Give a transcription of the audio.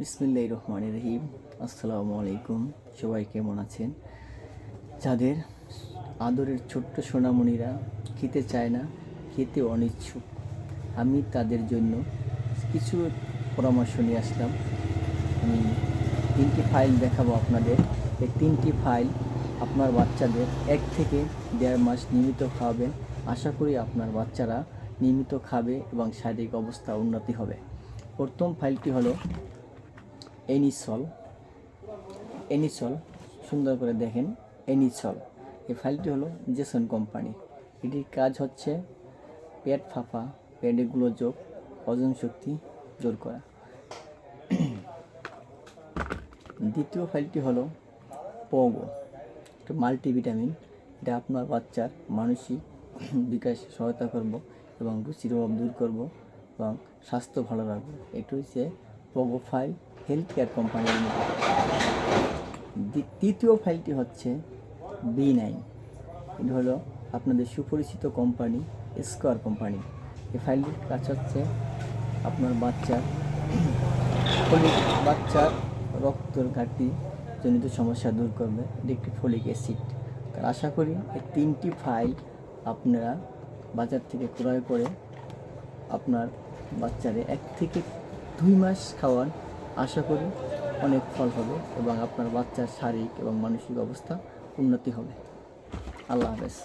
বিসমিল্লাহির রহমানির রহিম। আসসালামু আলাইকুম। সবাই কেমন আছেন? যাদের আদরের ছোট্ট সোনামণিরা খেতে চায় না, খেতে অনিচ্ছুক, আমি তাদের জন্য কিছু পরামর্শ নিয়ে আসলাম। আমি 3টি ফাইল দেখাবো আপনাদের। এই 3টি ফাইল আপনার বাচ্চাদের 1 থেকে 1.5 মাস নিয়মিত খাওয়াবেন। আশা করি আপনার বাচ্চারা নিয়মিত খাবে এবং শারীরিক অবস্থা উন্নতি হবে। প্রথম ফাইলটি হলো এনিসল। সুন্দর করে দেখেন, এনিসল। এই ফাইলটি হলো জেসন কোম্পানি। এটির কাজ হচ্ছে পেট ফাঁপা, পেটে গোলযোগ, হজম শক্তি জোর করা। দ্বিতীয় ফাইলটি হলো পগো, একটা মাল্টিভিটামিন। এটা আপনার বাচ্চার মানসিক বিকাশ সহায়তা করব এবং রুচির অভাব দূর করব এবং স্বাস্থ্য ভালো রাখবো। এটি হচ্ছে পগো ফাইল, হেলথ কেয়ার কোম্পানির মধ্যে। তৃতীয় ফাইলটি হচ্ছে B9। এটি হলো আপনাদের সুপরিচিত কোম্পানি, স্কোয়ার কোম্পানি। এই ফাইলটির কাজ হচ্ছে আপনার বাচ্চার রক্তের ঘাটতি জনিত সমস্যা দূর করবে। এটি একটি ফলিক অ্যাসিড। তার আশা করি এই 3টি ফাইল আপনারা বাজার থেকে ক্রয় করে আপনার বাচ্চারে 1 থেকে 2 মাস খাওয়ান। আশা করি অনেক ফল হবে এবং আপনার বাচ্চার শারীরিক এবং মানসিক অবস্থা উন্নতি হবে। আল্লাহ হাফেজ।